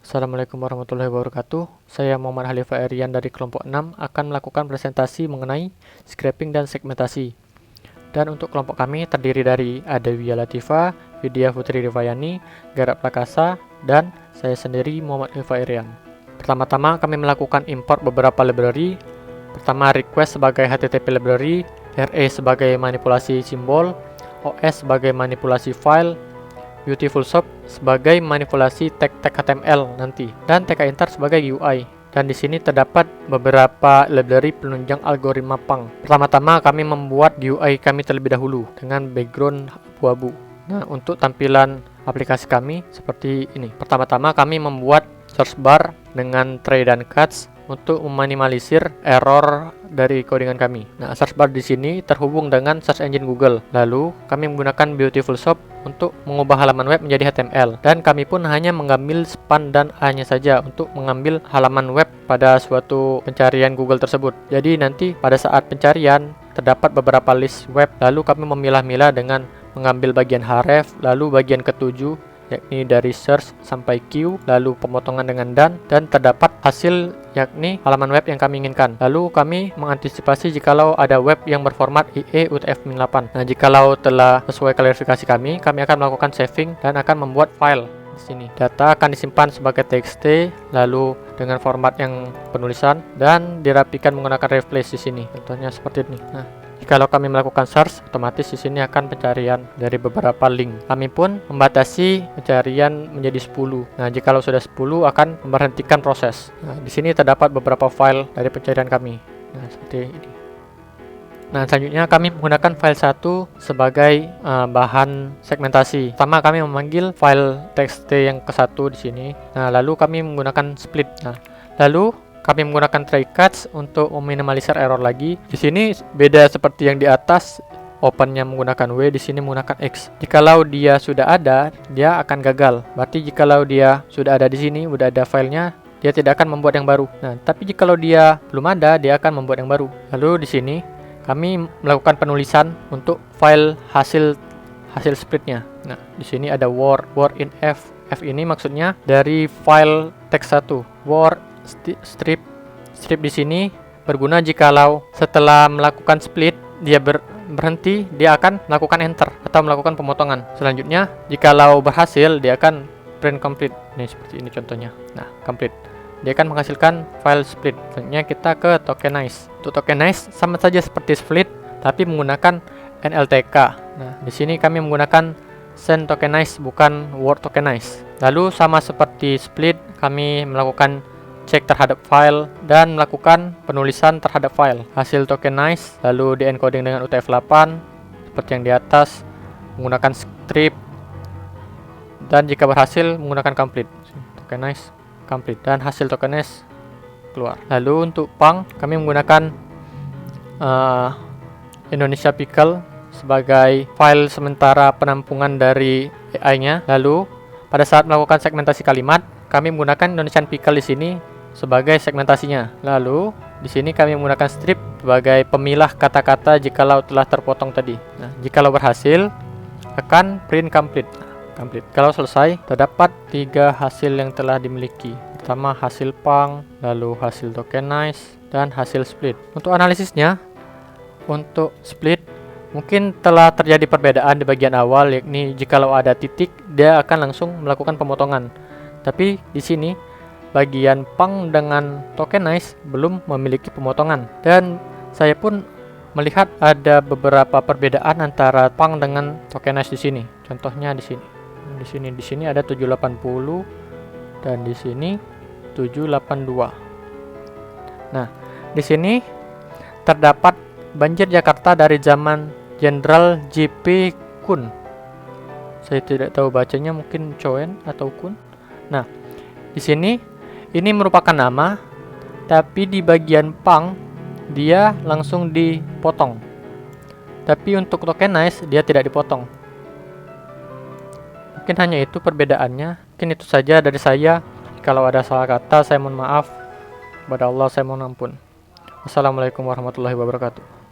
Assalamualaikum warahmatullahi wabarakatuh. Saya Muhammad Halifa Erian dari kelompok 6 akan melakukan presentasi mengenai scraping dan segmentasi. Dan untuk kelompok kami terdiri dari Adawiyah Latifah, Vidya Putri Rivayani, Garap Prakasa, dan saya sendiri Muhammad Halifa Erian. Pertama-tama kami melakukan import beberapa library. Pertama, request sebagai HTTP library, RA sebagai manipulasi simbol, OS sebagai manipulasi file, Beautiful-Shop sebagai manipulasi tag-tag HTML nanti, dan TK-Enter sebagai UI. Dan di sini terdapat beberapa library penunjang algoritma Pang. Pertama-tama kami membuat UI kami terlebih dahulu dengan background abu-abu. Nah, untuk tampilan aplikasi kami seperti ini. Pertama-tama kami membuat search bar dengan tray dan cuts untuk meminimalisir error dari codingan kami. Nah, search bar di sini terhubung dengan search engine Google. Lalu, kami menggunakan Beautiful-Shop untuk mengubah halaman web menjadi HTML. Dan kami pun hanya mengambil span dan A-nya saja untuk mengambil halaman web pada suatu pencarian Google tersebut. Jadi nanti pada saat pencarian terdapat beberapa list web. Lalu kami memilah-milah dengan mengambil bagian href, lalu bagian ketujuh, yakni dari search sampai Q, lalu pemotongan dengan dan terdapat hasil yakni halaman web yang kami inginkan. Lalu kami mengantisipasi jikalau ada web yang berformat IE UTF-8. Nah, jikalau telah sesuai klarifikasi kami akan melakukan saving dan akan membuat file di sini. Data akan disimpan sebagai TXT, lalu dengan format yang penulisan dan dirapikan menggunakan replace di sini. Contohnya seperti ini. Nah, kalau kami melakukan search, otomatis di sini akan pencarian dari beberapa link. Kami pun membatasi pencarian menjadi 10. Nah, jikalau sudah 10 akan memberhentikan proses. Nah, di sini terdapat beberapa file dari pencarian kami. Nah, seperti ini. Nah, selanjutnya kami menggunakan file 1 sebagai bahan segmentasi. Pertama kami memanggil file txt yang ke-1 di sini. Nah, lalu kami menggunakan split. Nah, lalu kami menggunakan try cuts untuk meminimalisir error lagi. Di sini beda seperti yang di atas, opennya menggunakan W, di sini menggunakan X. Jikalau dia sudah ada, dia akan gagal. Berarti jikalau dia sudah ada di sini, sudah ada filenya, dia tidak akan membuat yang baru. Nah, tapi jikalau dia belum ada, dia akan membuat yang baru. Lalu di sini kami melakukan penulisan untuk file hasil splitnya. Nah, di sini ada word in F. F ini maksudnya dari file teks 1. Word strip di sini berguna jikalau setelah melakukan split dia berhenti, dia akan melakukan enter atau melakukan pemotongan. Selanjutnya, jikalau berhasil, dia akan print complete. Ini seperti ini contohnya. Nah, complete. Dia akan menghasilkan file split. Selanjutnya kita ke tokenize. Untuk tokenize sama saja seperti split, tapi menggunakan NLTK. Nah, di sini kami menggunakan send tokenize bukan word tokenize. Lalu sama seperti split, kami melakukan cek terhadap file dan melakukan penulisan terhadap file. Hasil tokenize lalu di encoding dengan UTF-8 seperti yang di atas, menggunakan strip, dan jika berhasil menggunakan complete. Tokenize complete dan hasil tokenize keluar. Lalu untuk Pang kami menggunakan Indonesia Pickle sebagai file sementara penampungan dari AI-nya. Lalu pada saat melakukan segmentasi kalimat, kami menggunakan Indonesian Pickle di sini sebagai segmentasinya. Lalu di sini kami menggunakan strip sebagai pemilah kata-kata jikalau telah terpotong tadi. Nah, jikalau berhasil akan print complete. Complete. Kalau selesai, terdapat 3 hasil yang telah dimiliki. Pertama hasil Pang, lalu hasil tokenize, dan hasil split. Untuk analisisnya, untuk split mungkin telah terjadi perbedaan di bagian awal, yakni jikalau ada titik, dia akan langsung melakukan pemotongan. Tapi di sini bagian Pang dengan tokenize belum memiliki pemotongan. Dan saya pun melihat ada beberapa perbedaan antara Pang dengan tokenize di sini. Contohnya di sini. Di sini ada 780 dan di sini 782. Nah, di sini terdapat banjir Jakarta dari zaman Jenderal JP Kun. Saya tidak tahu bacanya, mungkin Coen atau Kun. Nah, di sini ini merupakan nama, tapi di bagian Pang dia langsung dipotong. Tapi untuk tokenize dia tidak dipotong. Mungkin hanya itu perbedaannya. Mungkin itu saja dari saya. Kalau ada salah kata, saya mohon maaf. Kepada Allah saya mohon ampun. Wassalamualaikum warahmatullahi wabarakatuh.